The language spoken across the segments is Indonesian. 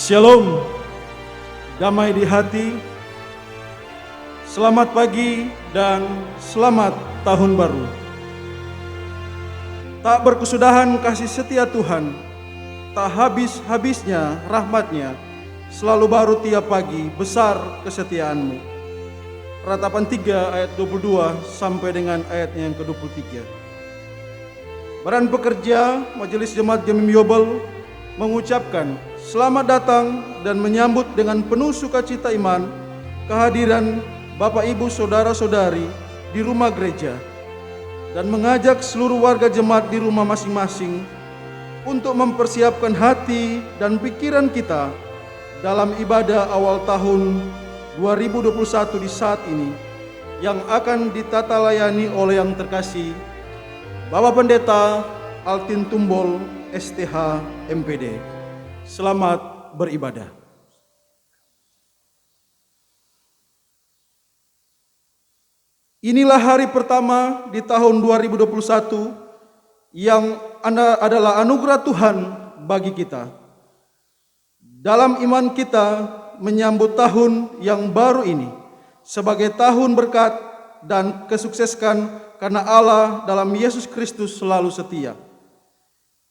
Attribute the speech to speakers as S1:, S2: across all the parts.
S1: Shalom, damai di hati, selamat pagi dan selamat tahun baru. Tak berkesudahan kasih setia Tuhan, tak habis-habisnya rahmat-Nya, selalu baru tiap pagi, besar kesetiaan-Mu. Ratapan 3 ayat 22 sampai dengan ayat yang ke-23. Badan Pekerja Majelis Jemaat Gemim Yobel mengucapkan selamat datang dan menyambut dengan penuh sukacita iman kehadiran Bapak Ibu Saudara-saudari di rumah gereja dan mengajak seluruh warga jemaat di rumah masing-masing untuk mempersiapkan hati dan pikiran kita dalam ibadah awal tahun 2021 di saat ini yang akan ditata layani oleh yang terkasih Bapak Pendeta Altin Tumbol STH MPD. Selamat beribadah. Inilah hari pertama di tahun 2021 yang adalah anugerah Tuhan bagi kita. Dalam iman kita menyambut tahun yang baru ini sebagai tahun berkat dan kesuksesan karena Allah dalam Yesus Kristus selalu setia.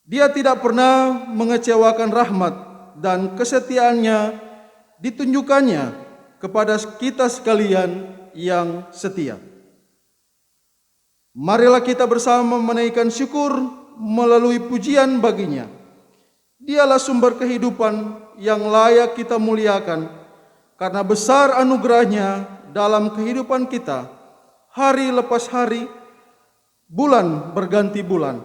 S1: Dia tidak pernah mengecewakan rahmat dan kesetiaannya ditunjukkannya kepada kita sekalian yang setia. Marilah kita bersama menaikkan syukur melalui pujian baginya. Dialah sumber kehidupan yang layak kita muliakan karena besar anugerahnya dalam kehidupan kita. Hari lepas hari, bulan berganti bulan,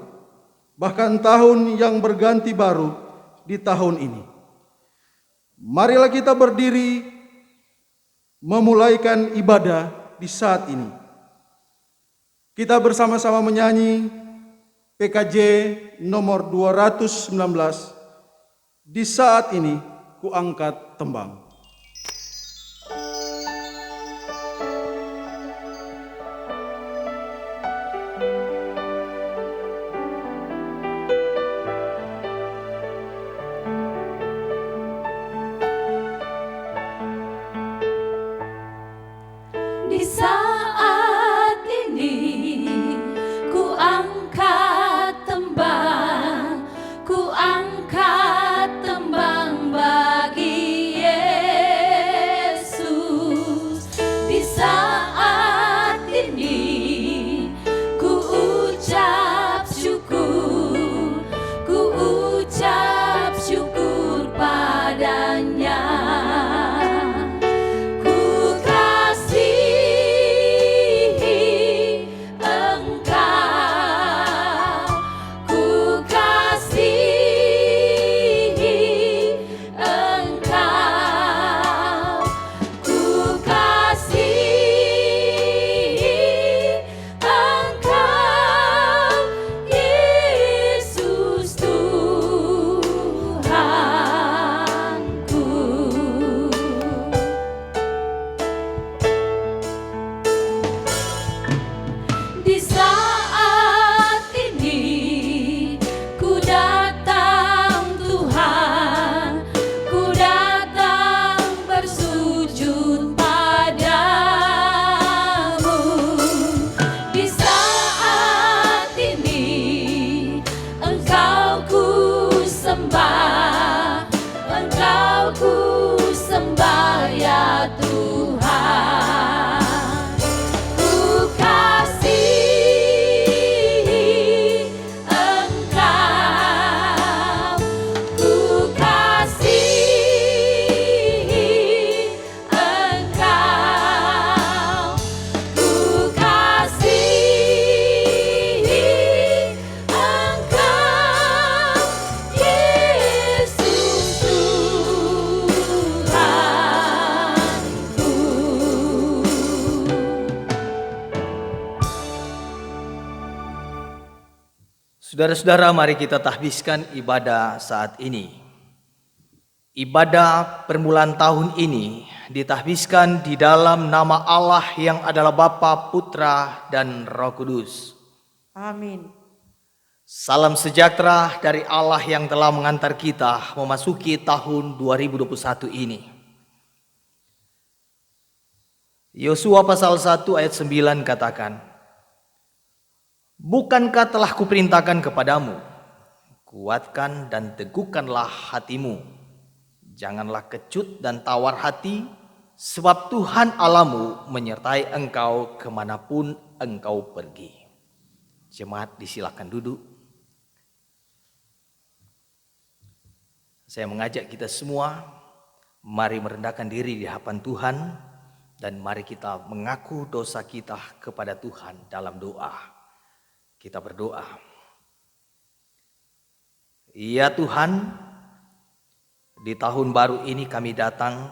S1: bahkan tahun yang berganti baru di tahun ini. Marilah kita berdiri memulaikan ibadah di saat ini. Kita bersama-sama menyanyi PKJ nomor 219, Di Saat Ini Ku Angkat Tembang.
S2: Di saat ini ku angkat tembang, ku angkat tembang bagi Yesus. Di saat ini ku ucap syukur, ku ucap syukur padanya.
S3: Saudara-saudara, mari kita tahbiskan ibadah saat ini. Ibadah permulaan tahun ini ditahbiskan di dalam nama Allah yang adalah Bapa, Putra, dan Roh Kudus.
S4: Amin.
S3: Salam sejahtera dari Allah yang telah mengantar kita memasuki tahun 2021 ini. Yosua pasal 1 ayat 9 katakan, "Bukankah telah kuperintahkan kepadamu, kuatkan dan teguhkanlah hatimu. Janganlah kecut dan tawar hati, sebab Tuhan Allahmu menyertai engkau kemanapun engkau pergi." Jemaat disilakan duduk. Saya mengajak kita semua, mari merendahkan diri di hadapan Tuhan dan mari kita mengaku dosa kita kepada Tuhan dalam doa. Kita berdoa. Ya Tuhan, di tahun baru ini kami datang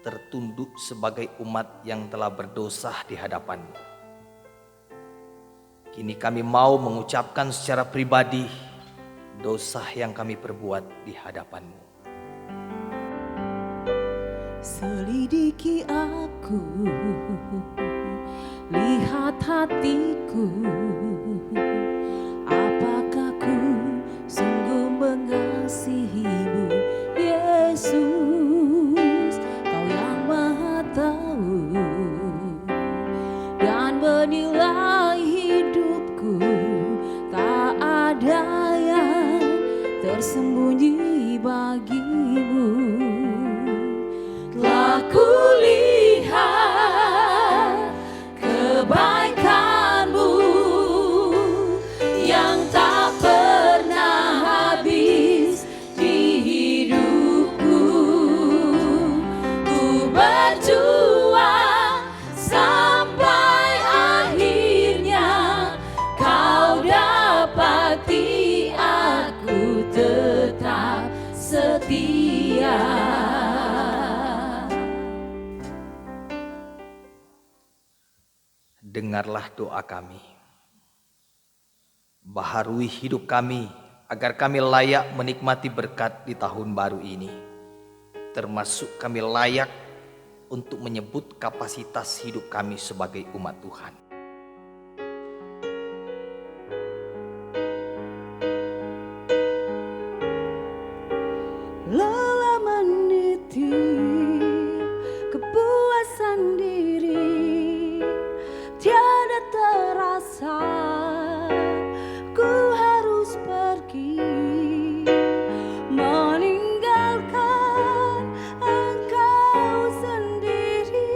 S3: tertunduk sebagai umat yang telah berdosa di hadapan-Mu. Kini kami mau mengucapkan secara pribadi dosa yang kami perbuat di hadapan-Mu.
S2: Selidiki aku, lihat hatiku, apakah ku sungguh mengasihi-Mu, Yesus, Kau yang Maha Tahu dan menilai hidupku, tak ada yang tersembunyi bagi-Mu. Telah kulihat kebaikan-Mu yang tak pernah habis di hidupku. Ku berjuang sampai akhirnya Kau dapati aku tetap setia.
S3: Dengarlah doa kami. Baharui hidup kami agar kami layak menikmati berkat di tahun baru ini. Termasuk kami layak untuk menyebut kapasitas hidup kami sebagai umat Tuhan.
S2: Lelah meniti kepuasan diri, tiada terasa ku harus pergi, meninggalkan Engkau sendiri.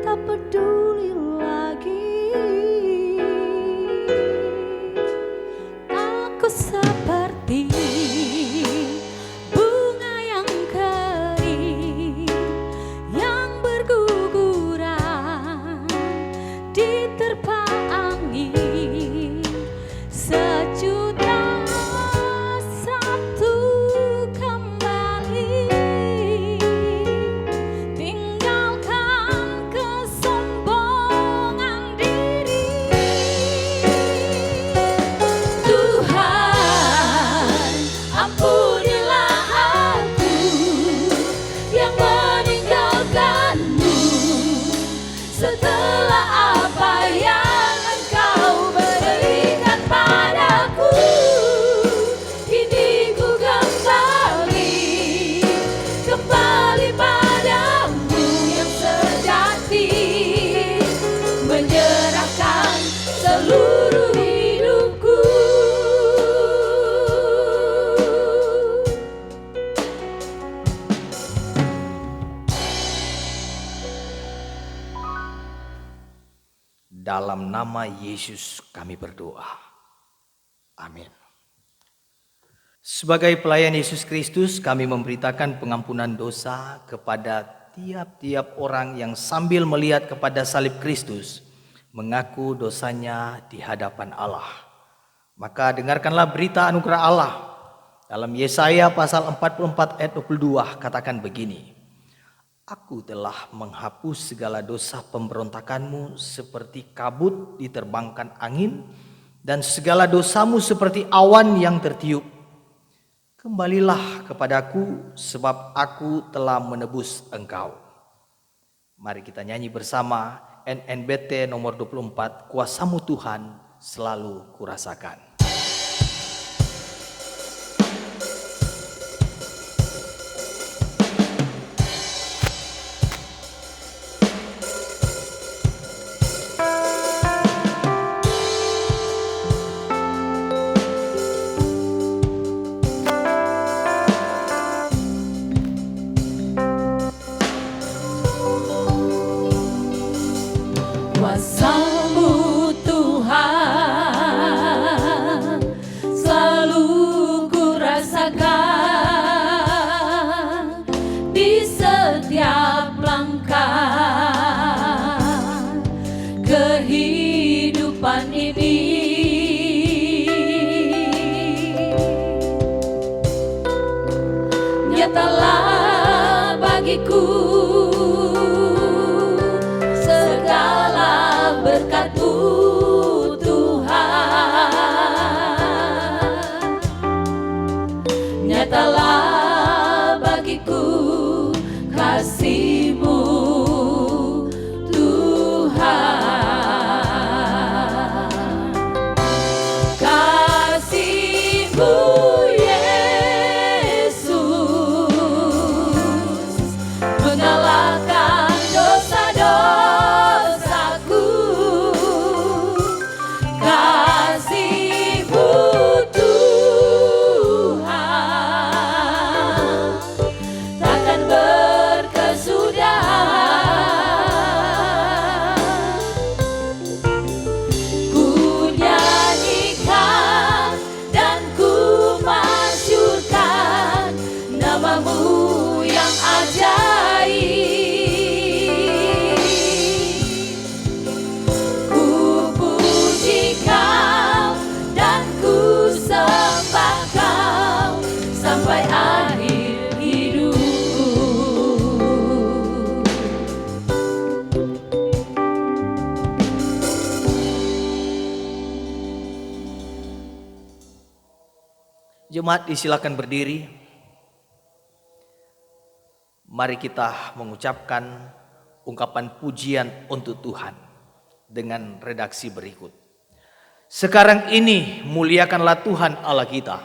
S2: Tak peduli lagi aku seperti bunga yang kering yang berguguran diterpa angin. Sejuta satu kembali, tinggalkan kesombongan diri. Tuhan, ampunilah aku yang meninggalkan-Mu setelah apa yang Engkau berikan padaku. Kini ku kembali padamu yang sejati, menyerahkan seluruh hidupku.
S3: Dalam nama Yesus kami berdoa. Amin. Sebagai pelayan Yesus Kristus, kami memberitakan pengampunan dosa kepada tiap-tiap orang yang sambil melihat kepada salib Kristus mengaku dosanya di hadapan Allah. Maka dengarkanlah berita anugerah Allah. Dalam Yesaya pasal 44 ayat 22 katakan begini, "Aku telah menghapus segala dosa pemberontakanmu seperti kabut diterbangkan angin, dan segala dosamu seperti awan yang tertiup. Kembalilah kepadaku, sebab aku telah menebus engkau." Mari kita nyanyi bersama NNBT nomor 24, kuasamu Tuhan selalu kurasakan.
S2: Kuasamu Tuhan selalu kurasakan di setiap langkah kehidupan ini. Nyatalah bagiku segala berkat-Mu Tuhan. Nyatalah bagiku kasih-Mu Tuhan. Kasih-Mu Yesus mengalahkan dosa-dosaku. Kasih-Mu Tuhan takkan berkesudahan. Ku nyanyikan dan ku masyurkan nama-Mu yang ajaib. Ku puji Kau dan ku sembah Kau sampai akhir hidupku.
S3: Jemaat disilakan berdiri. Mari kita mengucapkan ungkapan pujian untuk Tuhan dengan redaksi berikut. Sekarang ini muliakanlah Tuhan Allah kita.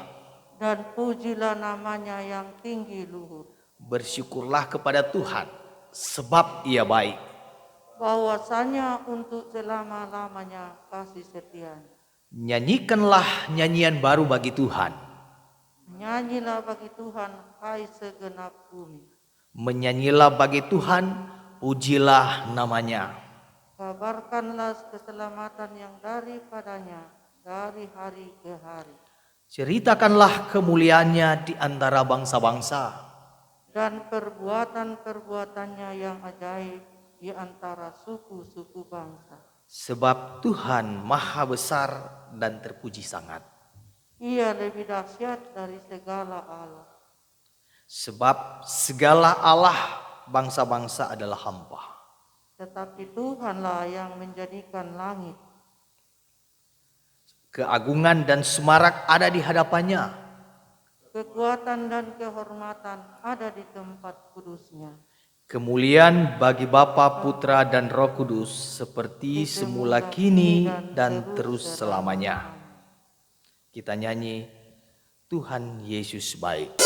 S4: Dan pujilah namanya yang tinggi luhur.
S3: Bersyukurlah kepada Tuhan sebab Ia baik.
S4: Bahwasanya untuk selama-lamanya kasih setianya.
S3: Nyanyikanlah nyanyian baru bagi Tuhan.
S4: Nyanyilah bagi Tuhan, hai segenap bumi.
S3: Menyanyilah bagi Tuhan, pujilah namanya.
S4: Kabarkanlah keselamatan yang daripadanya dari hari ke hari.
S3: Ceritakanlah kemuliaannya di antara bangsa-bangsa.
S4: Dan perbuatan-perbuatannya yang ajaib di antara suku-suku bangsa.
S3: Sebab Tuhan maha besar dan terpuji sangat.
S4: Ia lebih dahsyat dari segala Allah.
S3: Sebab segala Allah bangsa-bangsa adalah hamba.
S4: Tetapi Tuhanlah yang menjadikan langit.
S3: Keagungan dan semarak ada di hadapannya.
S4: Kekuatan dan kehormatan ada di tempat kudusnya.
S3: Kemuliaan bagi Bapa, Putra dan Roh Kudus seperti semula kini dan terus selamanya. Kita nyanyi Tuhan Yesus baik.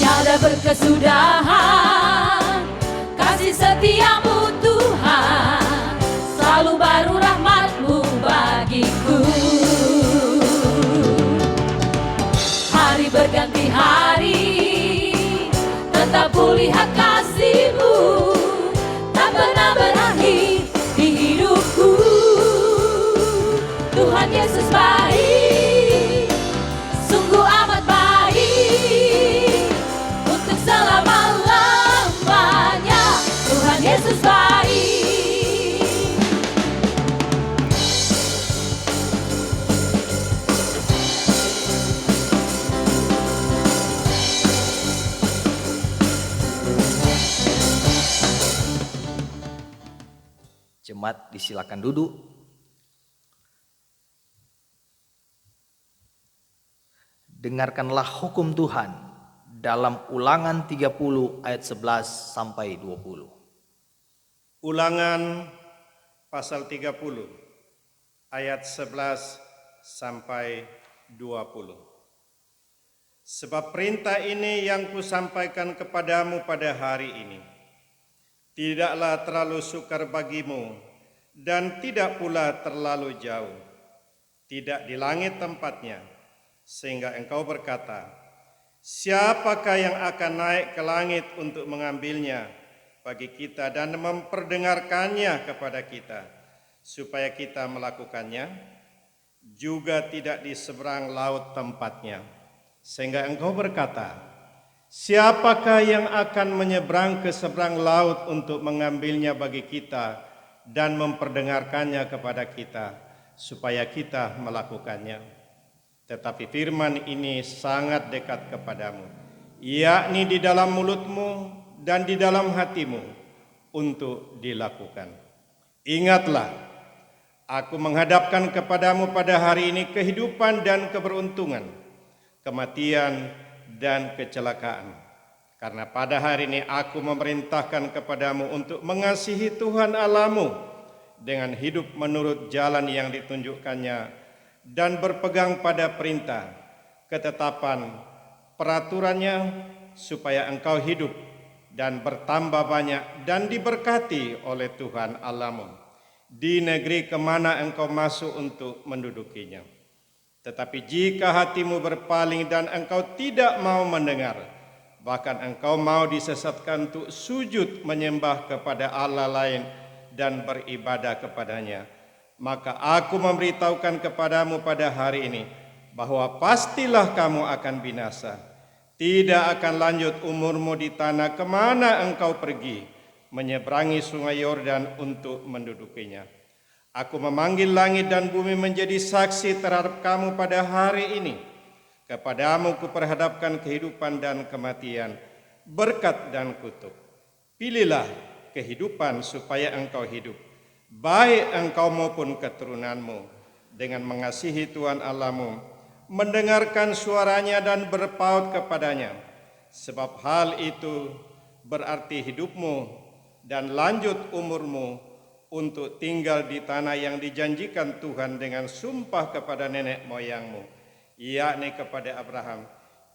S2: Tiada berkesudahan kasih setia-Mu Tuhan, selalu baru rahmat-Mu bagiku. Hari berganti hari, tetap kulihat kasih-Mu, tak pernah berakhir di hidupku. Tuhan Yesus baik, sungguh amat baik, untuk selama-lamanya. Tuhan Yesus baik.
S3: Jemaat disilakan duduk. Dengarkanlah hukum Tuhan dalam Ulangan 30 ayat 11 sampai 20.
S5: Ulangan pasal 30 ayat 11 sampai 20. Sebab perintah ini yang kusampaikan kepadamu pada hari ini tidaklah terlalu sukar bagimu dan tidak pula terlalu jauh, tidak di langit tempatnya, sehingga engkau berkata, siapakah yang akan naik ke langit untuk mengambilnya bagi kita dan memperdengarkannya kepada kita, supaya kita melakukannya? Juga tidak di seberang laut tempatnya, sehingga engkau berkata, siapakah yang akan menyeberang ke seberang laut untuk mengambilnya bagi kita dan memperdengarkannya kepada kita, supaya kita melakukannya? Tetapi firman ini sangat dekat kepadamu, yakni di dalam mulutmu dan di dalam hatimu, untuk dilakukan. Ingatlah, aku menghadapkan kepadamu pada hari ini kehidupan dan keberuntungan, kematian dan kecelakaan. Karena pada hari ini aku memerintahkan kepadamu untuk mengasihi Tuhan Allahmu dengan hidup menurut jalan yang ditunjukkannya, dan berpegang pada perintah, ketetapan, peraturannya, supaya engkau hidup dan bertambah banyak dan diberkati oleh Tuhan Allahmu di negeri kemana engkau masuk untuk mendudukinya. Tetapi jika hatimu berpaling dan engkau tidak mau mendengar, bahkan engkau mau disesatkan untuk sujud menyembah kepada Allah lain dan beribadah kepadanya, maka aku memberitahukan kepadamu pada hari ini bahwa pastilah kamu akan binasa. Tidak akan lanjut umurmu di tanah kemana engkau pergi, menyeberangi sungai Yordan untuk mendudukinya. Aku memanggil langit dan bumi menjadi saksi terhadap kamu pada hari ini. Kepadamu kuperhadapkan kehidupan dan kematian, berkat dan kutuk. Pilihlah kehidupan supaya engkau hidup, baik engkau maupun keturunanmu, dengan mengasihi Tuhan Allahmu, mendengarkan suaranya dan berpaut kepadanya. Sebab hal itu berarti hidupmu dan lanjut umurmu untuk tinggal di tanah yang dijanjikan Tuhan dengan sumpah kepada nenek moyangmu, yakni kepada Abraham,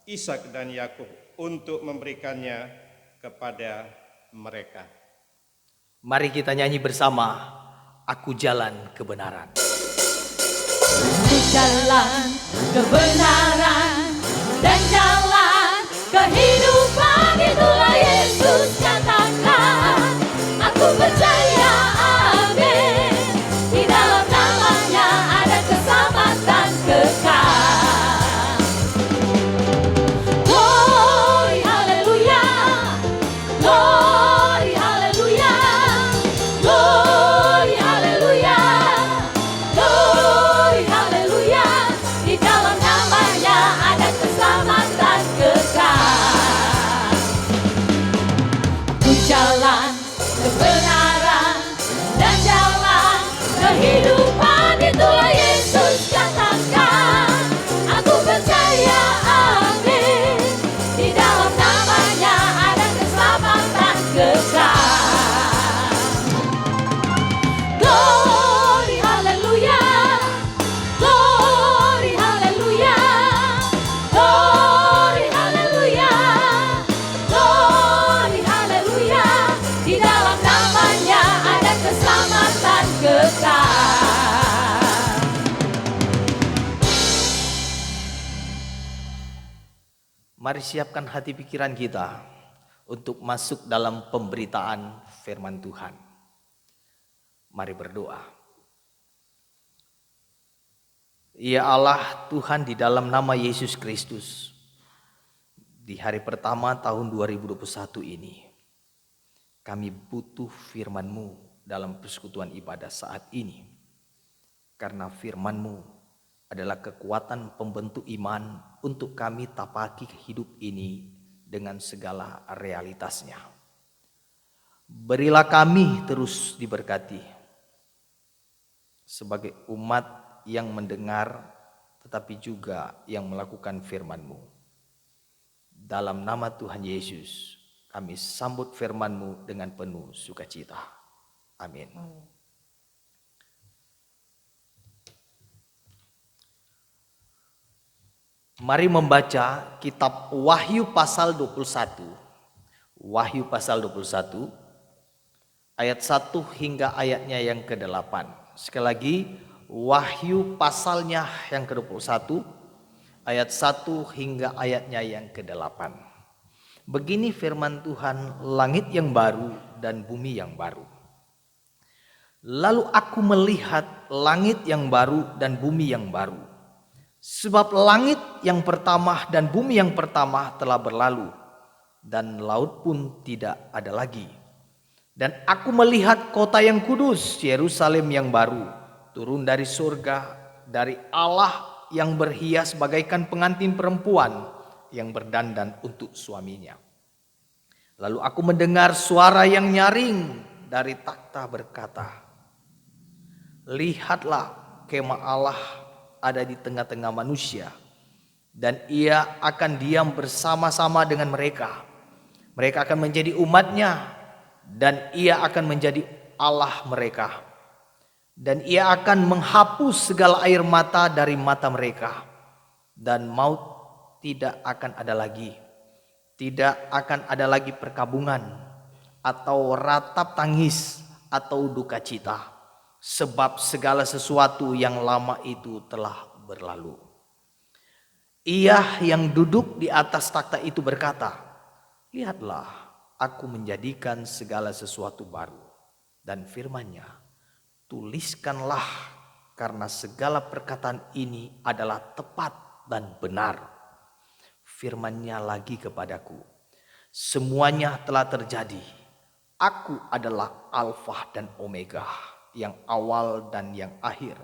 S5: Ishak dan Yakub, untuk memberikannya kepada mereka.
S3: Mari kita nyanyi bersama, Aku Jalan Kebenaran.
S2: Ku jalan kebenaran dan jalan kehidupan, itulah Yesus katakan. Aku percaya, amin, di dalam namanya ada keselamatan kekal. Glory haleluya, glory haleluya, glory haleluya, glory haleluya, di dalam namanya ada keselamatan kekal. Aku jalan kebenaran dan jalan kehidupan, itulah Yesus katakan. Aku percaya, amin, di dalam namanya ada keselamatan kekal. Glory haleluya, glory haleluya, glory haleluya, glory haleluya, di dalam namanya ada keselamatan kekal.
S3: Mari siapkan hati pikiran kita untuk masuk dalam pemberitaan firman Tuhan. Mari berdoa. Ya Allah Tuhan, di dalam nama Yesus Kristus, di hari pertama tahun 2021 ini, kami butuh firman-Mu dalam persekutuan ibadah saat ini. Karena firman-Mu adalah kekuatan pembentuk iman untuk kami tapaki hidup ini dengan segala realitasnya. Berilah kami terus diberkati sebagai umat yang mendengar tetapi juga yang melakukan firman-Mu. Dalam nama Tuhan Yesus, kami sambut firman-Mu dengan penuh sukacita. Amin. Mari membaca kitab Wahyu pasal 21. Wahyu pasal 21 ayat 1 hingga ayatnya yang ke-8. Sekali lagi, Wahyu pasalnya yang ke-21 ayat 1 hingga ayatnya yang ke-8. Begini firman Tuhan, langit yang baru dan bumi yang baru. Lalu aku melihat langit yang baru dan bumi yang baru. Sebab langit yang pertama dan bumi yang pertama telah berlalu, dan laut pun tidak ada lagi. Dan aku melihat kota yang kudus, Yerusalem yang baru, turun dari surga, dari Allah yang berhias bagaikan pengantin perempuan yang berdandan untuk suaminya. Lalu aku mendengar suara yang nyaring dari takhta berkata, lihatlah, kemah Allah ada di tengah-tengah manusia, dan ia akan diam bersama-sama dengan mereka. Mereka akan menjadi umatnya, dan ia akan menjadi Allah mereka. Dan ia akan menghapus segala air mata dari mata mereka, dan maut tidak akan ada lagi. Tidak akan ada lagi perkabungan, atau ratap tangis, atau duka cita. Sebab segala sesuatu yang lama itu telah berlalu. Ia yang duduk di atas takhta itu berkata, lihatlah, aku menjadikan segala sesuatu baru. Dan firman-Nya, tuliskanlah, karena segala perkataan ini adalah tepat dan benar. Firman-Nya lagi kepadaku, semuanya telah terjadi. Aku adalah Alfa dan Omega, yang awal dan yang akhir.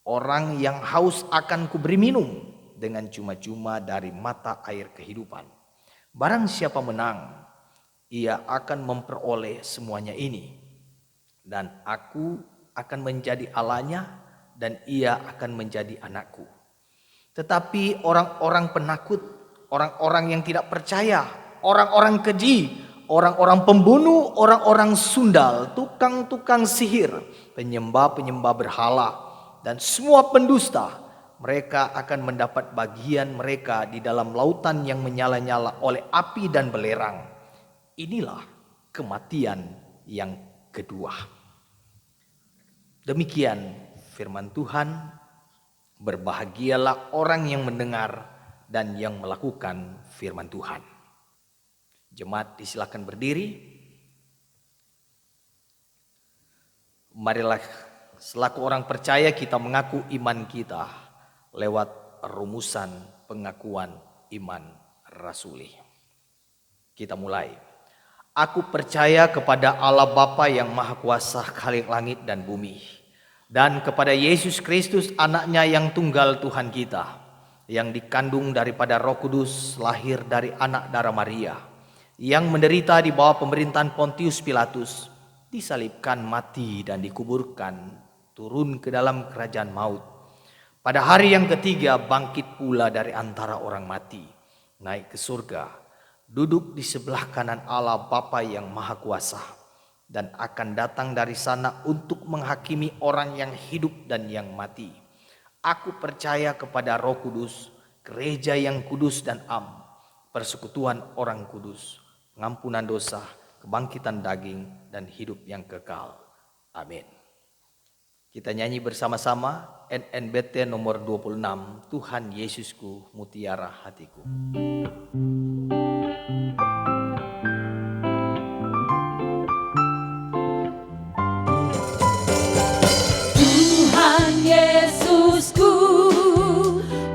S3: Orang yang haus akan kuberi minum dengan cuma-cuma dari mata air kehidupan. Barang siapa menang, ia akan memperoleh semuanya ini. Dan aku akan menjadi Allahnya, dan ia akan menjadi anakku. Tetapi orang-orang penakut, orang-orang yang tidak percaya, orang-orang keji, orang-orang pembunuh, orang-orang sundal, tukang-tukang sihir, penyembah-penyembah berhala, dan semua pendusta, mereka akan mendapat bagian mereka di dalam lautan yang menyala-nyala oleh api dan belerang. Inilah kematian yang kedua. Demikian firman Tuhan. Berbahagialah orang yang mendengar dan yang melakukan firman Tuhan. Jemaat disilakan berdiri. Marilah selaku orang percaya kita mengaku iman kita lewat rumusan pengakuan iman rasuli. Kita mulai. Aku percaya kepada Allah Bapa yang Maha Kuasa, Khalik langit dan bumi, dan kepada Yesus Kristus anaknya yang tunggal Tuhan kita, yang dikandung daripada Roh Kudus, lahir dari anak darah Maria, yang menderita di bawah pemerintahan Pontius Pilatus, disalibkan, mati dan dikuburkan, turun ke dalam kerajaan maut. Pada hari yang ketiga bangkit pula dari antara orang mati, naik ke surga, duduk di sebelah kanan Allah Bapa yang Maha Kuasa, dan akan datang dari sana untuk menghakimi orang yang hidup dan yang mati. Aku percaya kepada Roh Kudus, gereja yang kudus dan am, persekutuan orang kudus, pengampunan dosa, kebangkitan daging, dan hidup yang kekal. Amin. Kita nyanyi bersama-sama NNBT nomor 26, Tuhan Yesusku, mutiara hatiku.
S2: Tuhan Yesusku,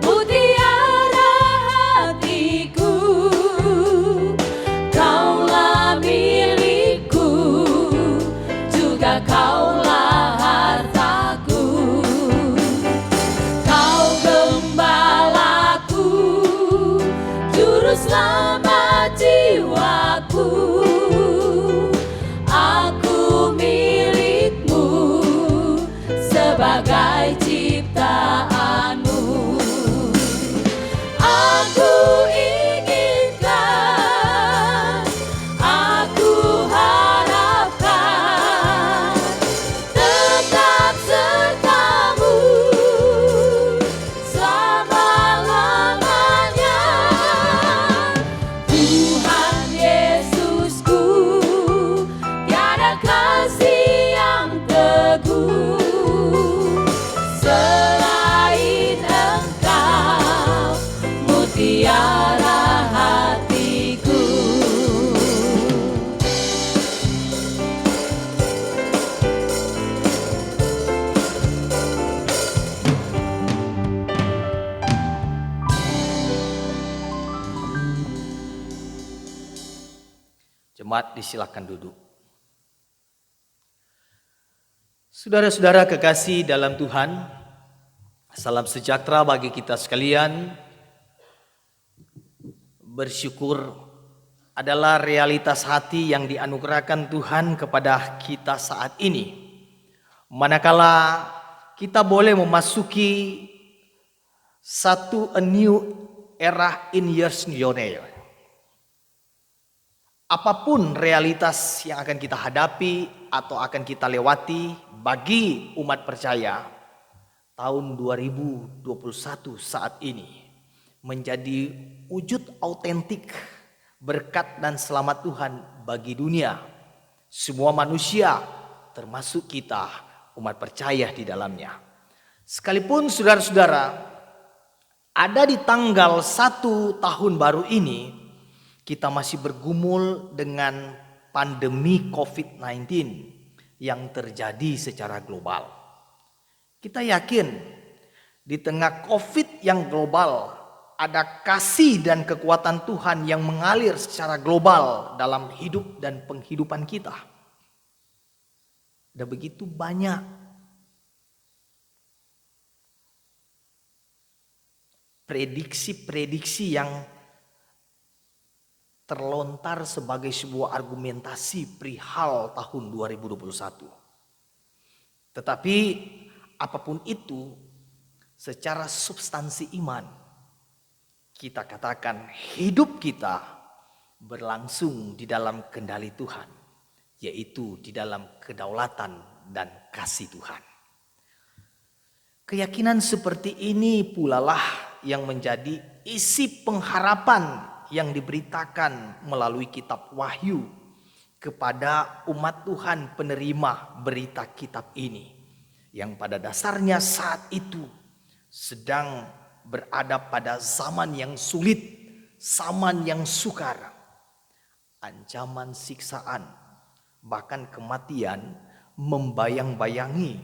S2: mutiara hatiku, Kaulah milikku, juga Kaulah hartaku. Kau gembalaku, juru selamat jiwaku. Aku milikmu sebagai ciptaanmu.
S3: Jemaat disilakan duduk. Saudara-saudara kekasih dalam Tuhan, salam sejahtera bagi kita sekalian. Bersyukur adalah realitas hati yang dianugerahkan Tuhan kepada kita saat ini. Manakala kita boleh memasuki a new era in years new. Apapun realitas yang akan kita hadapi atau akan kita lewati bagi umat percaya, tahun 2021 saat ini menjadi wujud autentik berkat dan selamat Tuhan bagi dunia. Semua manusia termasuk kita umat percaya di dalamnya. Sekalipun saudara-saudara ada di tanggal 1 tahun baru ini, kita masih bergumul dengan pandemi COVID-19 yang terjadi secara global. Kita yakin di tengah COVID yang global ada kasih dan kekuatan Tuhan yang mengalir secara global dalam hidup dan penghidupan kita. Ada begitu banyak prediksi-prediksi yang terlontar sebagai sebuah argumentasi perihal tahun 2021. Tetapi apapun itu, secara substansi iman, kita katakan hidup kita berlangsung di dalam kendali Tuhan, yaitu di dalam kedaulatan dan kasih Tuhan. Keyakinan seperti ini pula lah yang menjadi isi pengharapan yang diberitakan melalui kitab Wahyu kepada umat Tuhan penerima berita kitab ini, yang pada dasarnya saat itu sedang berada pada zaman yang sulit, zaman yang sukar, ancaman siksaan, bahkan kematian membayang-bayangi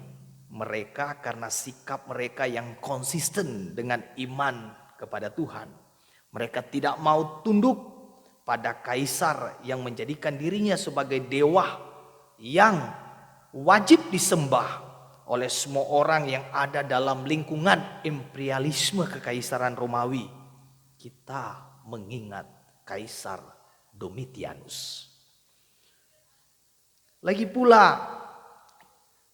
S3: mereka karena sikap mereka yang konsisten dengan iman kepada Tuhan. Mereka tidak mau tunduk pada kaisar yang menjadikan dirinya sebagai dewa yang wajib disembah oleh semua orang yang ada dalam lingkungan imperialisme kekaisaran Romawi. Kita mengingat Kaisar Domitianus. Lagi pula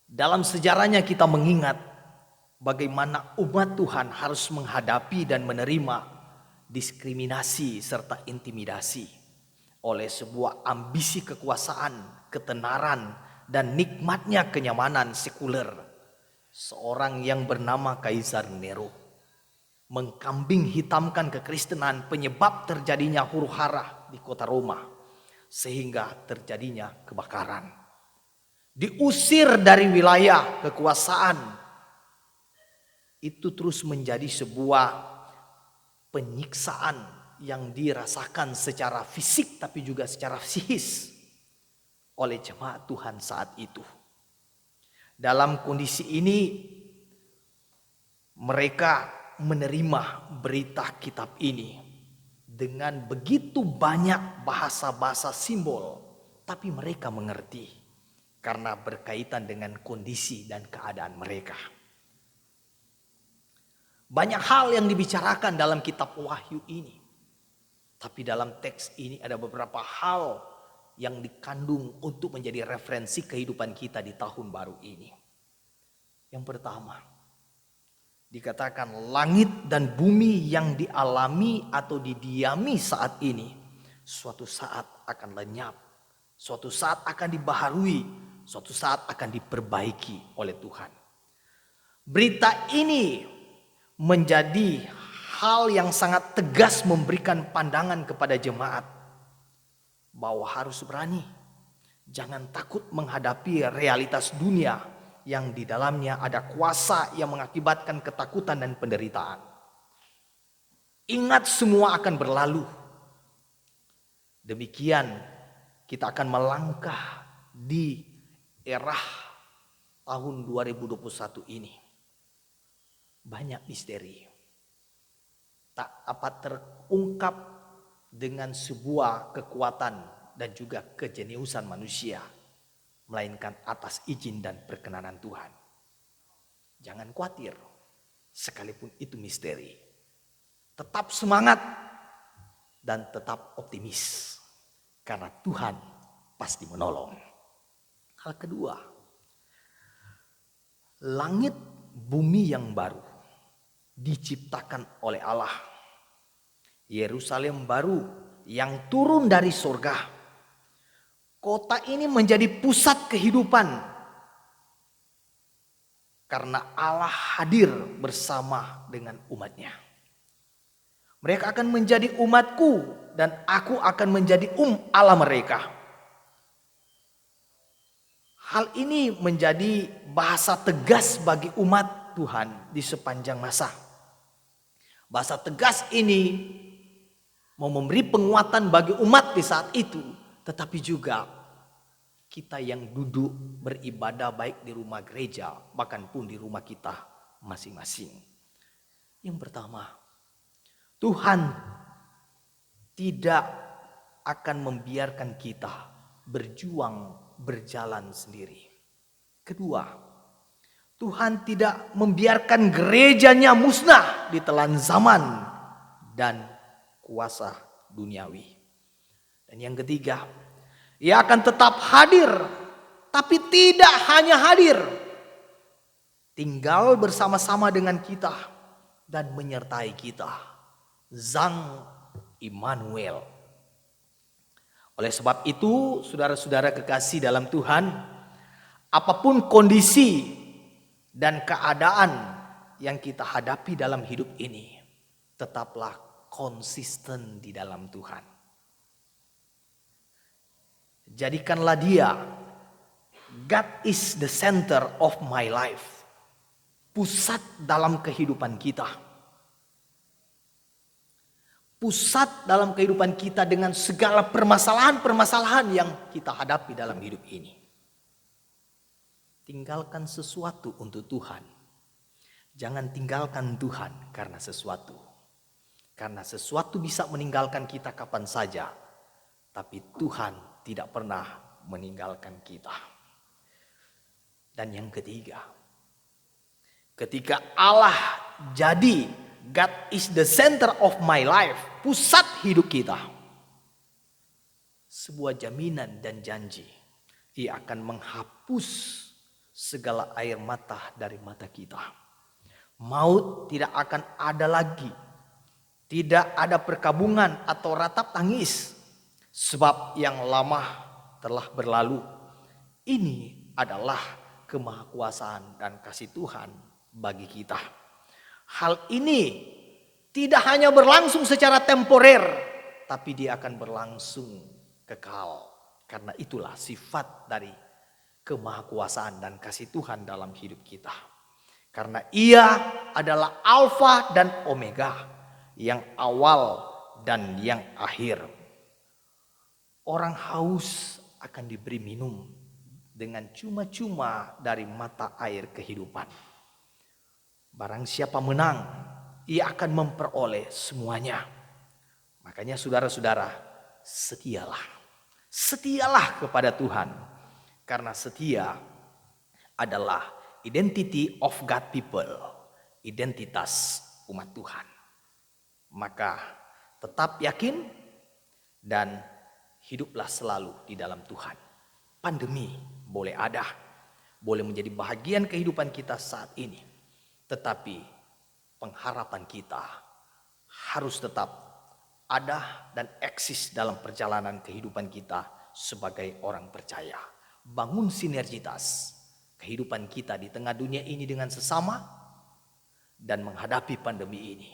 S3: dalam sejarahnya kita mengingat bagaimana umat Tuhan harus menghadapi dan menerima diskriminasi serta intimidasi oleh sebuah ambisi kekuasaan, ketenaran, dan nikmatnya kenyamanan sekuler. Seorang yang bernama Kaisar Nero mengkambing hitamkan kekristenan, penyebab terjadinya huru-hara di kota Roma sehingga terjadinya kebakaran. Diusir dari wilayah kekuasaan, itu terus menjadi sebuah penyiksaan yang dirasakan secara fisik tapi juga secara psikis oleh jemaat Tuhan saat itu. Dalam kondisi ini mereka menerima berita kitab ini dengan begitu banyak bahasa-bahasa simbol, tapi mereka mengerti karena berkaitan dengan kondisi dan keadaan mereka. Banyak hal yang dibicarakan dalam kitab Wahyu ini. Tapi dalam teks ini ada beberapa hal yang dikandung untuk menjadi referensi kehidupan kita di tahun baru ini. Yang pertama, dikatakan langit dan bumi yang dialami atau didiami saat ini suatu saat akan lenyap, suatu saat akan dibaharui, suatu saat akan diperbaiki oleh Tuhan. Berita ini menjadi hal yang sangat tegas memberikan pandangan kepada jemaat bahwa harus berani, jangan takut menghadapi realitas dunia yang di dalamnya ada kuasa yang mengakibatkan ketakutan dan penderitaan. Ingat semua akan berlalu. Demikian kita akan melangkah di era tahun 2021 ini. Banyak misteri. Tak dapat terungkap dengan sebuah kekuatan dan juga kejeniusan manusia, melainkan atas izin dan perkenanan Tuhan. Jangan khawatir, sekalipun itu misteri. Tetap semangat dan tetap optimis, karena Tuhan pasti menolong. Hal kedua, langit bumi yang baru diciptakan oleh Allah. Yerusalem baru yang turun dari surga. Kota ini menjadi pusat kehidupan karena Allah hadir bersama dengan umatnya. Mereka akan menjadi umatku dan aku akan menjadi Allah mereka. Hal ini menjadi bahasa tegas bagi umat Tuhan di sepanjang masa. Bahasa tegas ini mau memberi penguatan bagi umat di saat itu, tetapi juga kita yang duduk beribadah baik di rumah gereja, bahkan pun di rumah kita masing-masing. Yang pertama, Tuhan tidak akan membiarkan kita berjuang berjalan sendiri. Kedua, Tuhan tidak membiarkan gerejanya musnah di telan zaman dan kuasa duniawi. Dan yang ketiga, Ia akan tetap hadir, tapi tidak hanya hadir, tinggal bersama-sama dengan kita dan menyertai kita. Zang Immanuel. Oleh sebab itu, saudara-saudara kekasih dalam Tuhan, apapun kondisi dan keadaan yang kita hadapi dalam hidup ini, tetaplah konsisten di dalam Tuhan. Jadikanlah Dia, God is the center of my life, pusat dalam kehidupan kita. Pusat dalam kehidupan kita dengan segala permasalahan-permasalahan yang kita hadapi dalam hidup ini. Tinggalkan sesuatu untuk Tuhan. Jangan tinggalkan Tuhan karena sesuatu. Karena sesuatu bisa meninggalkan kita kapan saja. Tapi Tuhan tidak pernah meninggalkan kita. Dan yang ketiga, ketika Allah jadi God is the center of my life, pusat hidup kita, sebuah jaminan dan janji, Ia akan menghapus segala air mata dari mata kita. Maut tidak akan ada lagi, tidak ada perkabungan atau ratap tangis, sebab yang lama telah berlalu. Ini adalah kemahakuasaan dan kasih Tuhan bagi kita. Hal ini tidak hanya berlangsung secara temporer, tapi dia akan berlangsung kekal. Karena itulah sifat dari kemahakuasaan dan kasih Tuhan dalam hidup kita. Karena Ia adalah Alfa dan Omega, yang awal dan yang akhir. Orang haus akan diberi minum dengan cuma-cuma dari mata air kehidupan. Barang siapa menang, ia akan memperoleh semuanya. Makanya saudara-saudara, setialah. Setialah kepada Tuhan. Karena setia adalah identity of God people. Identitas umat Tuhan. Maka tetap yakin dan hiduplah selalu di dalam Tuhan. Pandemi boleh ada, boleh menjadi bahagian kehidupan kita saat ini. Tetapi pengharapan kita harus tetap ada dan eksis dalam perjalanan kehidupan kita sebagai orang percaya. Bangun sinergitas kehidupan kita di tengah dunia ini dengan sesama dan menghadapi pandemi ini.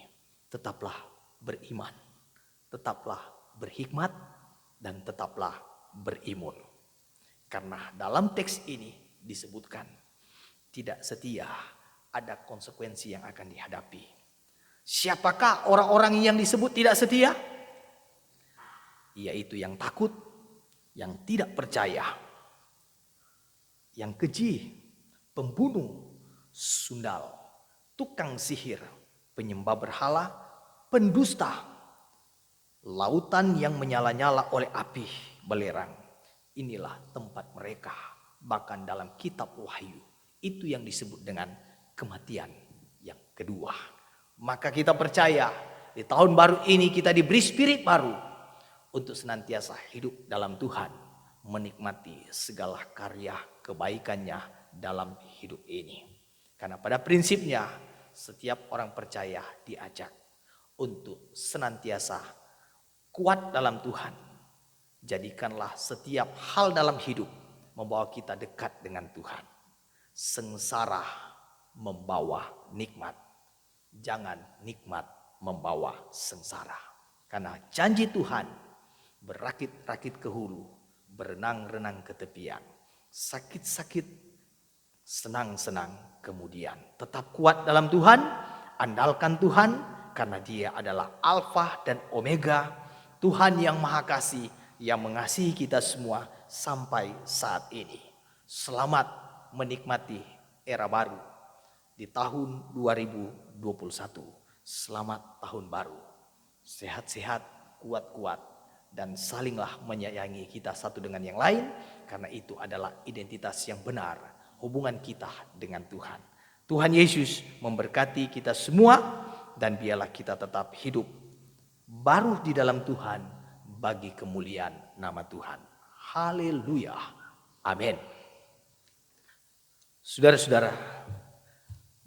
S3: Tetaplah beriman, tetaplah berhikmat, dan tetaplah berimun. Karena dalam teks ini disebutkan tidak setia, ada konsekuensi yang akan dihadapi. Siapakah orang-orang yang disebut tidak setia? Yaitu yang takut, yang tidak percaya, yang keji, pembunuh, sundal, tukang sihir, penyembah berhala, pendusta, lautan yang menyala-nyala oleh api, belerang. Inilah tempat mereka. Bahkan dalam kitab Wahyu, itu yang disebut dengan kematian yang kedua. Maka kita percaya di tahun baru ini kita diberi spirit baru untuk senantiasa hidup dalam Tuhan, menikmati segala karya kebaikannya dalam hidup ini. Karena pada prinsipnya setiap orang percaya diajak untuk senantiasa kuat dalam Tuhan. Jadikanlah setiap hal dalam hidup membawa kita dekat dengan Tuhan. Sengsara membawa nikmat. Jangan nikmat membawa sengsara. Karena janji Tuhan berakit-rakit ke hulu, berenang-renang ke tepian. Sakit-sakit, senang-senang kemudian. Tetap kuat dalam Tuhan, andalkan Tuhan karena Dia adalah Alfa dan Omega. Tuhan yang Maha Kasih, yang mengasihi kita semua sampai saat ini. Selamat menikmati era baru di tahun 2021. Selamat tahun baru. Sehat-sehat, kuat-kuat, dan salinglah menyayangi kita satu dengan yang lain, karena itu adalah identitas yang benar hubungan kita dengan Tuhan. Tuhan Yesus memberkati kita semua, dan biarlah kita tetap hidup baru di dalam Tuhan bagi kemuliaan nama Tuhan. Haleluya. Amin. Saudara-saudara,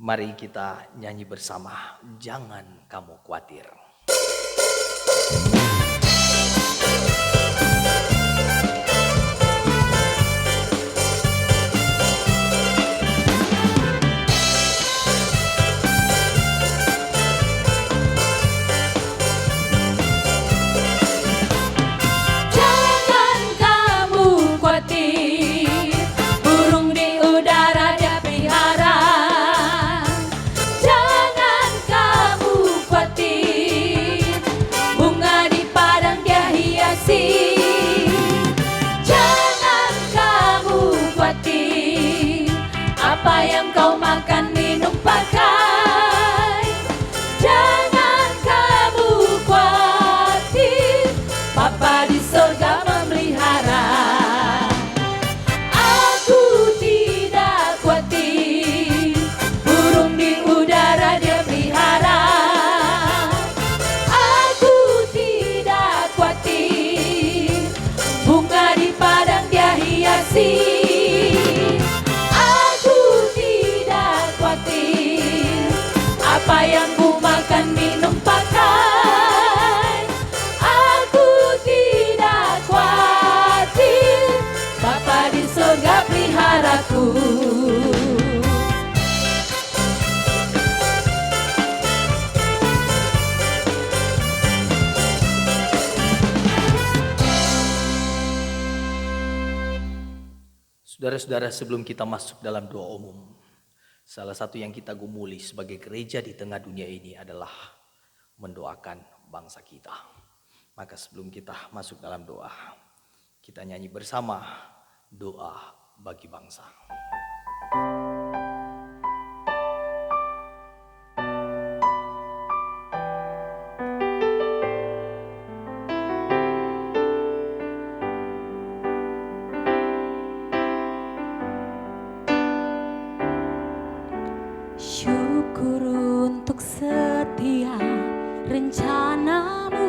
S3: mari kita nyanyi bersama. Jangan kamu khawatir.
S2: Apa yang ku makan, minum, pakai, aku tidak khawatir. Bapa di surga peliharaku.
S3: Saudara-saudara, sebelum kita masuk dalam doa umum, salah satu yang kita gumuli sebagai gereja di tengah dunia ini adalah mendoakan bangsa kita. Maka sebelum kita masuk dalam doa, kita nyanyi bersama doa bagi bangsa.
S2: Syukur untuk setiap rencanamu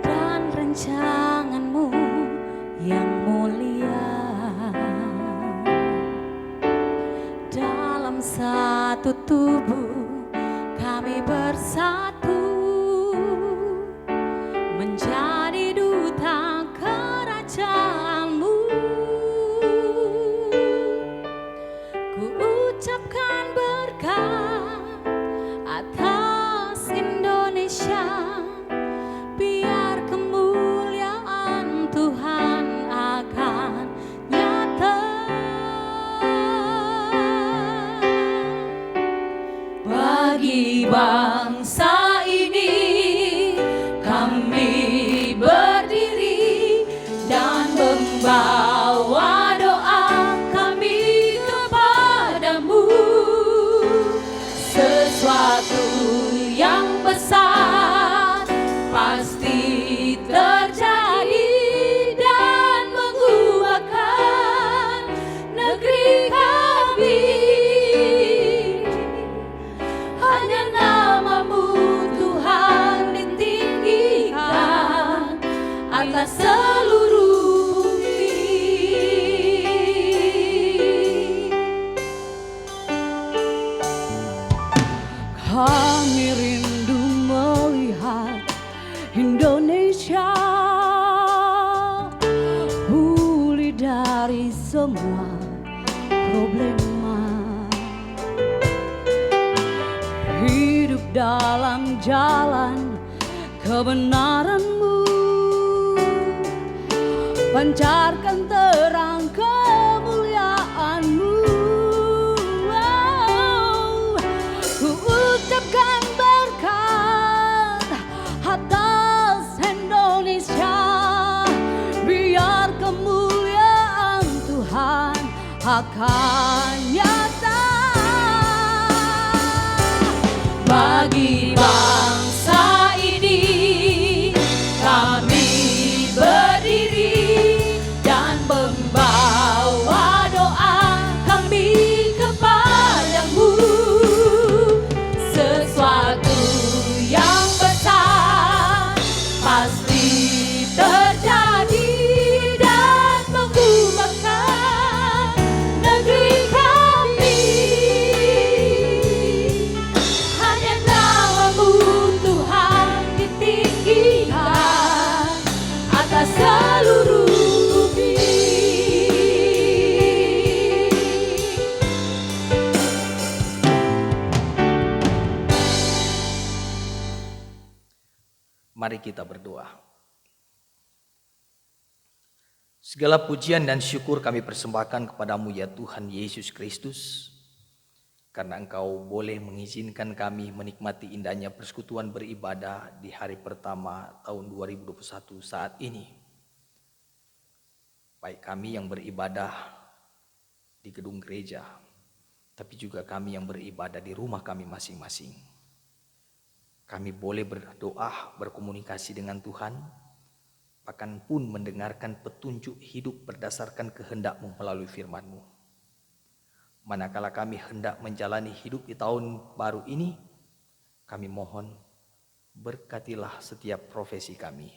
S2: dan rancanganmu yang mulia. Dalam satu tubuh kami bersatu menjadi duta kerajaanmu. Ku ucapkan berkat atas Indonesia, biar kemuliaan Tuhan akan nyata. Bagi bangsa ini kami berdiri dan membawa doa kami kepadamu. Sesuatu yang besar pasti terjadi. dari semua problema. Hidup dalam jalan kebenaran-Mu, pancarkan terang kemuliaan-Mu. Ku ucapkan berkat atas Indonesia, biar kemuliaan Tuhan akan nyata bagi bangsa ini. Kami berdiri dan membawa doa kami kepadamu. Sesuatu yang besar pasti terjadi dan mengubahkan negeri kami. Hanya nama-Mu Tuhan ditinggikan atas seluruh bumi.
S3: Mari kita berdoa. Segala pujian dan syukur kami persembahkan kepadamu ya Tuhan Yesus Kristus, karena Engkau boleh mengizinkan kami menikmati indahnya persekutuan beribadah di hari pertama tahun 2021 saat ini. Baik kami yang beribadah di gedung gereja, tapi juga kami yang beribadah di rumah kami masing-masing. Kami boleh berdoa, berkomunikasi dengan Tuhan, bahkan pun mendengarkan petunjuk hidup berdasarkan kehendak-Mu melalui firman-Mu. Manakala kami hendak menjalani hidup di tahun baru ini, kami mohon berkatilah setiap profesi kami.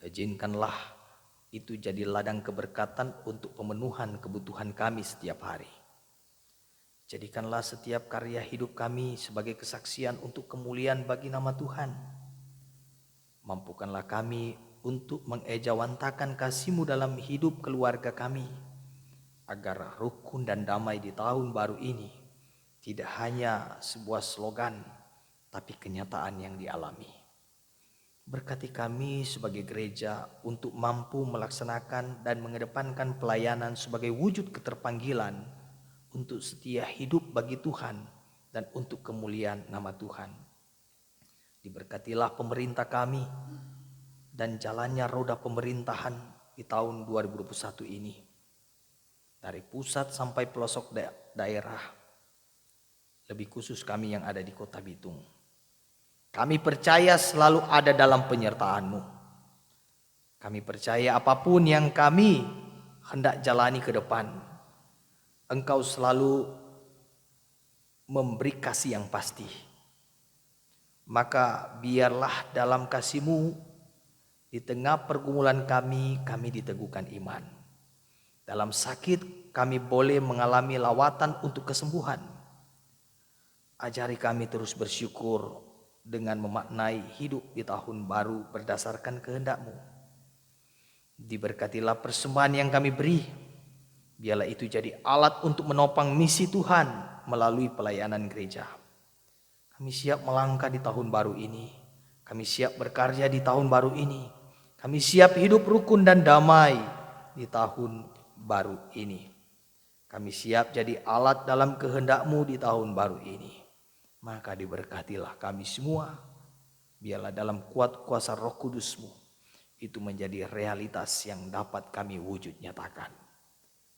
S3: Izinkanlah itu jadi ladang keberkatan untuk pemenuhan kebutuhan kami setiap hari. Jadikanlah setiap karya hidup kami sebagai kesaksian untuk kemuliaan bagi nama Tuhan. Mampukanlah kami untuk mengejawantakan kasih-Mu dalam hidup keluarga kami, agar rukun dan damai di tahun baru ini tidak hanya sebuah slogan, tapi kenyataan yang dialami. Berkati kami sebagai gereja untuk mampu melaksanakan dan mengedepankan pelayanan sebagai wujud keterpanggilan untuk setia hidup bagi Tuhan dan untuk kemuliaan nama Tuhan. Diberkatilah pemerintah kami dan jalannya roda pemerintahan di tahun 2021 ini. Dari pusat sampai pelosok daerah, lebih khusus kami yang ada di Kota Bitung. Kami percaya selalu ada dalam penyertaan-Mu. Kami percaya apapun yang kami hendak jalani ke depan, Engkau selalu memberi kasih yang pasti. Maka biarlah dalam kasih-Mu, di tengah pergumulan kami diteguhkan iman. Dalam sakit kami boleh mengalami lawatan untuk kesembuhan. Ajari kami terus bersyukur dengan memaknai hidup di tahun baru berdasarkan kehendak-Mu. Diberkatilah persembahan yang kami beri. Biarlah itu jadi alat untuk menopang misi Tuhan melalui pelayanan gereja. Kami siap melangkah di tahun baru ini. Kami siap berkarya di tahun baru ini. Kami siap hidup rukun dan damai di tahun baru ini. Kami siap jadi alat dalam kehendak-Mu di tahun baru ini. Maka diberkatilah kami semua. Biarlah dalam kuat kuasa Roh Kudus-Mu itu menjadi realitas yang dapat kami wujud nyatakan.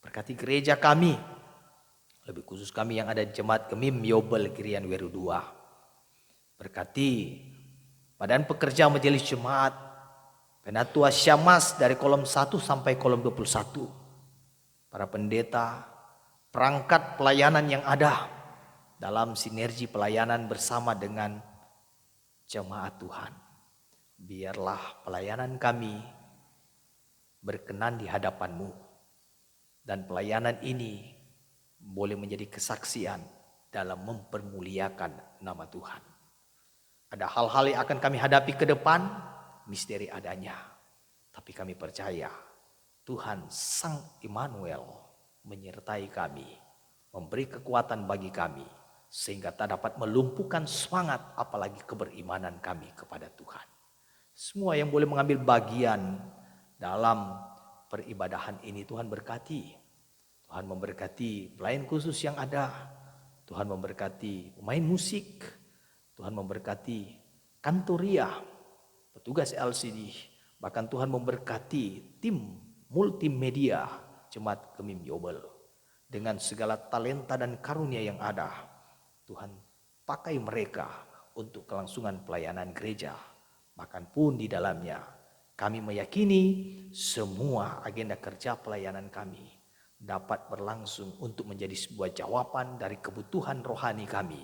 S3: Berkati gereja kami, lebih khusus kami yang ada di Jemaat Kemim Yobel Kirian Weru 2. Berkati badan pekerja majelis jemaat, Penatua Syamas dari kolom 1 sampai kolom 21. Para pendeta, perangkat pelayanan yang ada dalam sinergi pelayanan bersama dengan jemaat Tuhan. Biarlah pelayanan kami berkenan di hadapan-Mu. Dan pelayanan ini boleh menjadi kesaksian dalam mempermuliakan nama Tuhan. Ada hal-hal yang akan kami hadapi ke depan, misteri adanya. Tapi kami percaya Tuhan Sang Immanuel menyertai kami, memberi kekuatan bagi kami, sehingga tak dapat melumpuhkan semangat apalagi keberimanan kami kepada Tuhan. Semua yang boleh mengambil bagian dalam peribadahan ini Tuhan berkati. Tuhan memberkati pelayan khusus yang ada. Tuhan memberkati pemain musik. Tuhan memberkati kantoria, petugas LCD. Bahkan Tuhan memberkati tim multimedia Jemaat Gemim Yobel. Dengan segala talenta dan karunia yang ada, Tuhan pakai mereka untuk kelangsungan pelayanan gereja. Bahkan pun di dalamnya kami meyakini semua agenda kerja pelayanan kami dapat berlangsung untuk menjadi sebuah jawaban dari kebutuhan rohani kami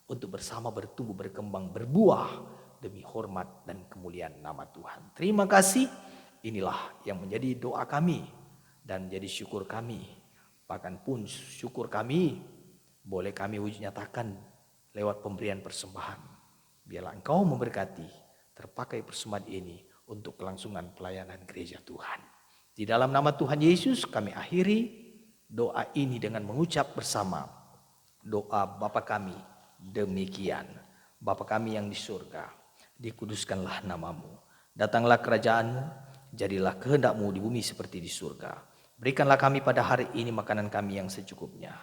S3: untuk bersama bertumbuh, berkembang, berbuah demi hormat dan kemuliaan nama Tuhan. Terima kasih. Inilah yang menjadi doa kami dan menjadi syukur kami. Bahkan pun syukur kami boleh kami wujud nyatakan lewat pemberian persembahan. Biarlah Engkau memberkati terpakai persembahan ini untuk kelangsungan pelayanan gereja Tuhan. Di dalam nama Tuhan Yesus kami akhiri doa ini dengan mengucap bersama doa Bapa kami demikian. Bapa kami yang di surga, dikuduskanlah namamu. Datanglah kerajaanmu, jadilah kehendak-Mu di bumi seperti di surga. Berikanlah kami pada hari ini makanan kami yang secukupnya.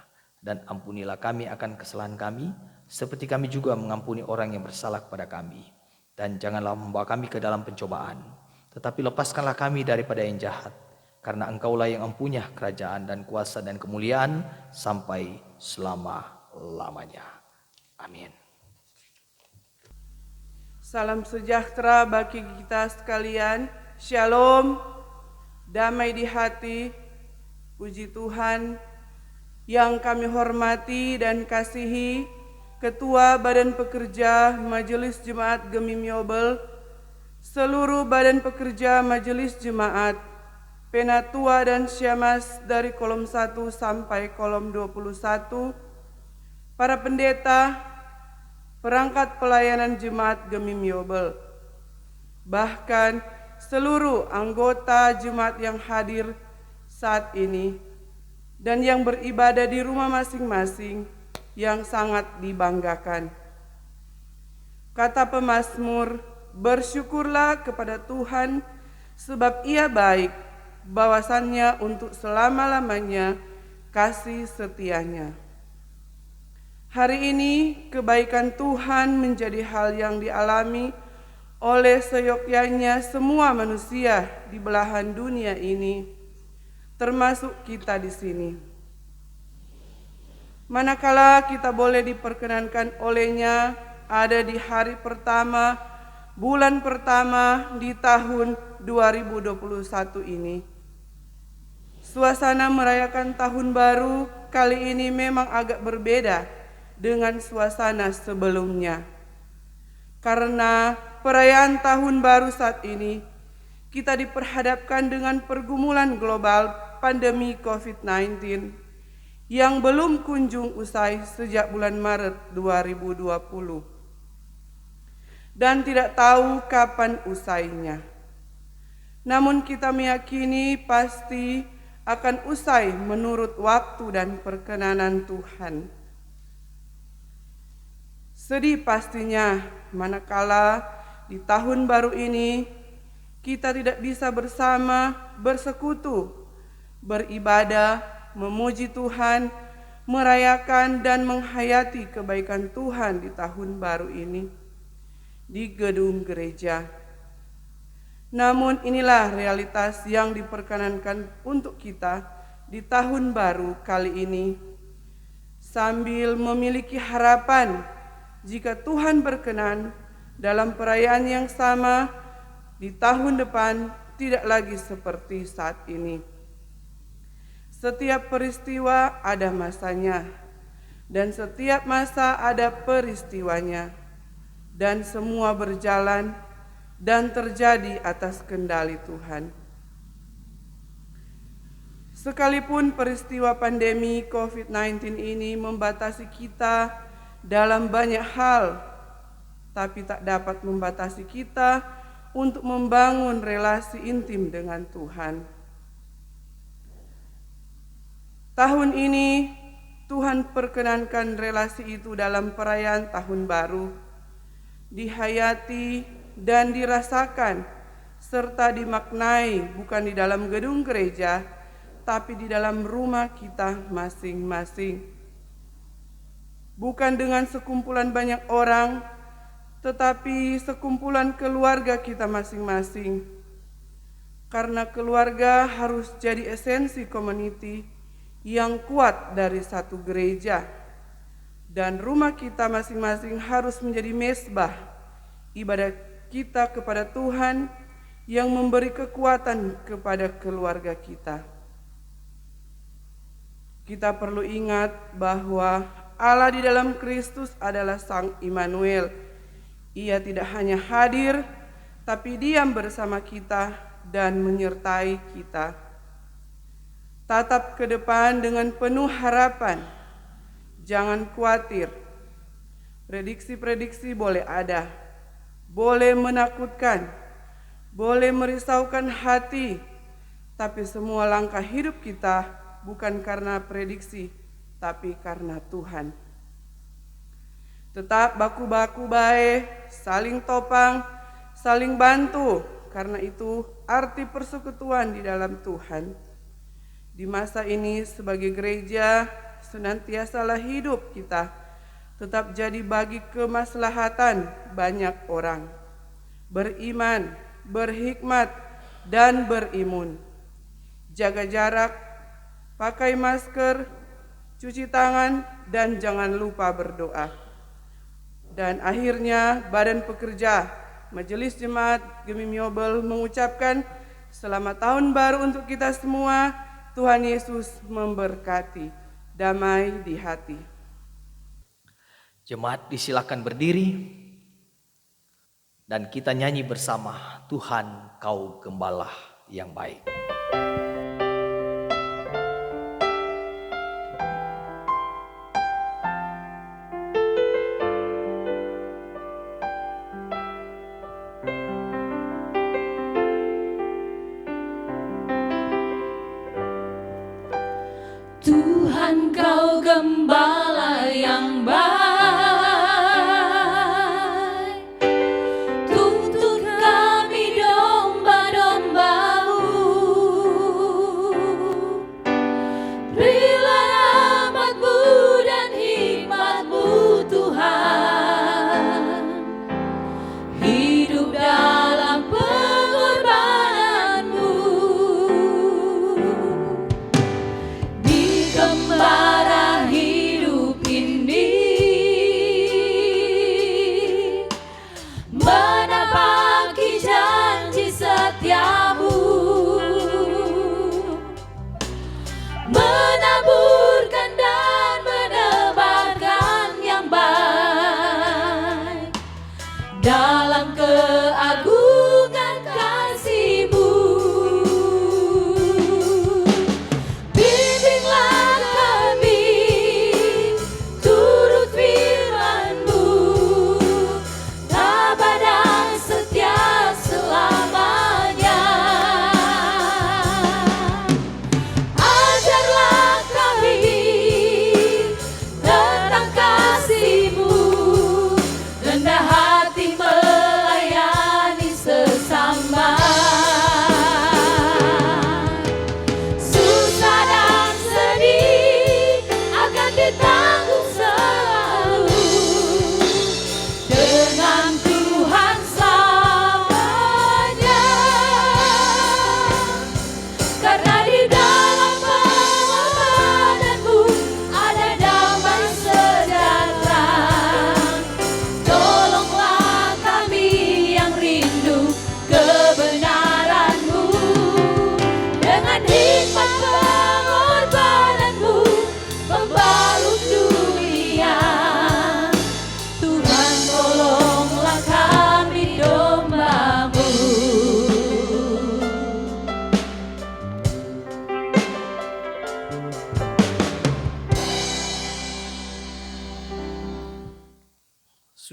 S3: Dan ampunilah kami akan kesalahan kami, seperti kami juga mengampuni orang yang bersalah kepada kami. Dan janganlah membawa kami ke dalam pencobaan, tetapi lepaskanlah kami daripada yang jahat. Karena Engkaulah yang mempunyai kerajaan dan kuasa dan kemuliaan sampai selama-lamanya. Amin.
S6: Salam sejahtera bagi kita sekalian. Shalom, damai di hati. Puji Tuhan. Yang kami hormati dan kasihi Ketua Badan Pekerja Majelis Jemaat Gemim Yobel, seluruh Badan Pekerja Majelis Jemaat, Penatua dan Syamas dari kolom 1 sampai kolom 21, para pendeta, perangkat pelayanan Jemaat Gemim Yobel, bahkan seluruh anggota jemaat yang hadir saat ini dan yang beribadah di rumah masing-masing yang sangat dibanggakan. Kata pemazmur, bersyukurlah kepada Tuhan sebab Ia baik, bahwasannya untuk selama-lamanya kasih setianya. Hari ini kebaikan Tuhan menjadi hal yang dialami oleh seyogyanya semua manusia di belahan dunia ini, termasuk kita di sini. Manakala kita boleh diperkenankan olehnya ada di hari pertama, bulan pertama di tahun 2021 ini. Suasana merayakan tahun baru kali ini memang agak berbeda dengan suasana sebelumnya. Karena perayaan tahun baru saat ini, kita diperhadapkan dengan pergumulan global pandemi COVID-19 yang belum kunjung usai sejak bulan Maret 2020 dan tidak tahu kapan usainya. Namun kita meyakini pasti akan usai menurut waktu dan perkenanan Tuhan. Sedih pastinya manakala di tahun baru ini kita tidak bisa bersama, bersekutu, beribadah, memuji Tuhan, merayakan dan menghayati kebaikan Tuhan di tahun baru ini di gedung gereja. Namun inilah realitas yang diperkenankan untuk kita di tahun baru kali ini, sambil memiliki harapan jika Tuhan berkenan dalam perayaan yang sama di tahun depan tidak lagi seperti saat ini. Setiap peristiwa ada masanya, dan setiap masa ada peristiwanya, dan semua berjalan dan terjadi atas kendali Tuhan. Sekalipun peristiwa pandemi COVID-19 ini membatasi kita dalam banyak hal, tapi tak dapat membatasi kita untuk membangun relasi intim dengan Tuhan. Tahun ini Tuhan perkenankan relasi itu dalam perayaan Tahun Baru, dihayati dan dirasakan serta dimaknai bukan di dalam gedung gereja, tapi di dalam rumah kita masing-masing. Bukan dengan sekumpulan banyak orang, tetapi sekumpulan keluarga kita masing-masing. Karena keluarga harus jadi esensi community yang kuat dari satu gereja. Dan rumah kita masing-masing harus menjadi mesbah ibadah kita kepada Tuhan yang memberi kekuatan kepada keluarga kita. Kita perlu ingat bahwa Allah di dalam Kristus adalah Sang Immanuel. Ia tidak hanya hadir, tapi diam bersama kita dan menyertai kita. Tatap ke depan dengan penuh harapan. Jangan khawatir. Prediksi-prediksi boleh ada, boleh menakutkan, boleh merisaukan hati, tapi semua langkah hidup kita bukan karena prediksi, tapi karena Tuhan. Tetap baku-baku baik, saling topang, saling bantu, karena itu arti persekutuan di dalam Tuhan. Di masa ini sebagai gereja, senantiasalah hidup kita tetap jadi bagi kemaslahatan banyak orang. Beriman, berhikmat, dan berimun. Jaga jarak, pakai masker, cuci tangan, dan jangan lupa berdoa. Dan akhirnya Badan Pekerja Majelis Jemaat Gemim Yobel mengucapkan selamat tahun baru untuk kita semua. Tuhan Yesus memberkati. Damai di hati.
S3: Jemaat disilakan berdiri dan kita nyanyi bersama, Tuhan Kau Gembala yang baik.
S2: Tuhan Kau Gembala yang baik, tuntun kami domba-domba-Mu. Berilah rahmat-Mu dan hikmat-Mu Tuhan, hidup dalam pengorbanan-Mu. Gembala hidup ini menapaki janji setia-Mu, menaburkan dan menebarkan yang baik dalam keagungan kasih-Mu.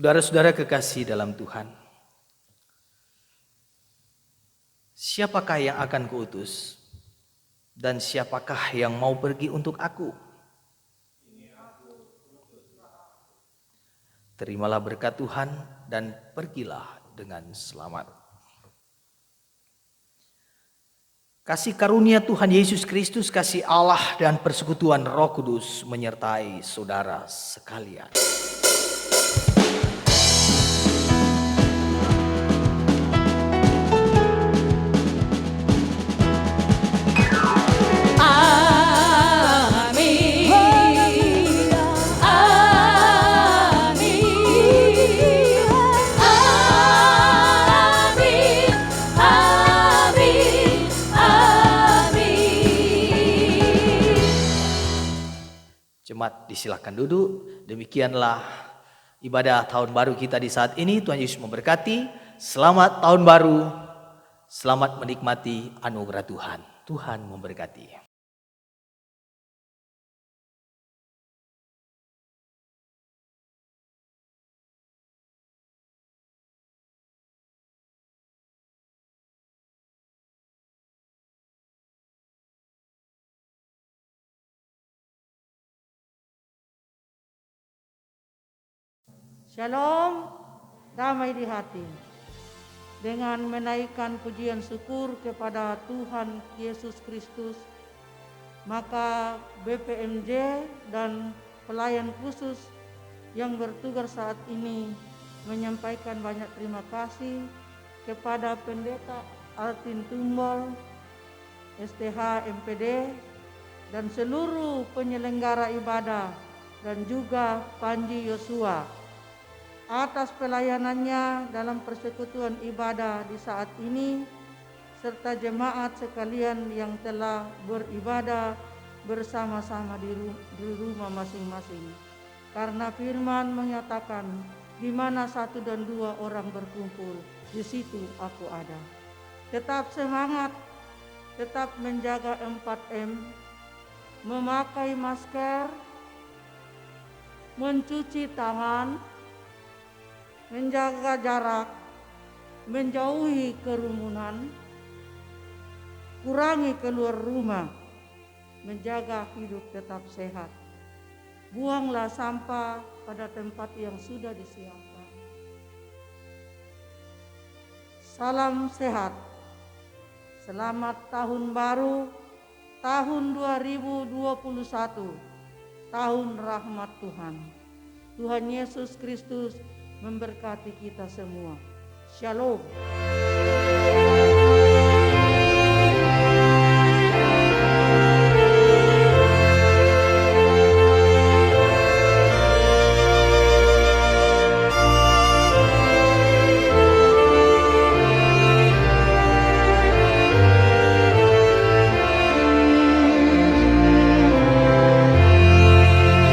S3: Saudara-saudara kekasih dalam Tuhan, siapakah yang akan kuutus Dan siapakah yang mau pergi untuk aku? Terimalah berkat Tuhan dan pergilah dengan selamat. Kasih karunia Tuhan Yesus Kristus, kasih Allah dan persekutuan Roh Kudus menyertai saudara sekalian. Jemaat disilahkan duduk. Demikianlah ibadah tahun baru kita di saat ini. Tuhan Yesus memberkati. Selamat tahun baru. Selamat menikmati anugerah Tuhan. Tuhan memberkati.
S4: Shalom, damai di hati. Dengan menaikkan pujian syukur kepada Tuhan Yesus Kristus, maka BPMJ dan pelayan khusus yang bertugas saat ini menyampaikan banyak terima kasih kepada Pendeta Altin Tumbol, STH MPD, dan seluruh penyelenggara ibadah, dan juga Panji Yosua atas pelayanannya dalam persekutuan ibadah di saat ini, serta jemaat sekalian yang telah beribadah bersama-sama di rumah masing-masing. Karena firman menyatakan, di mana 1 dan 2 orang berkumpul, di situ aku ada. Tetap semangat, tetap menjaga 4M, memakai masker, mencuci tangan, menjaga jarak, menjauhi kerumunan, kurangi keluar rumah, menjaga hidup tetap sehat. Buanglah sampah pada tempat yang sudah disiapkan. Salam sehat. Selamat tahun baru, tahun 2021, tahun rahmat Tuhan. Tuhan Yesus Kristus memberkati kita semua. Shalom.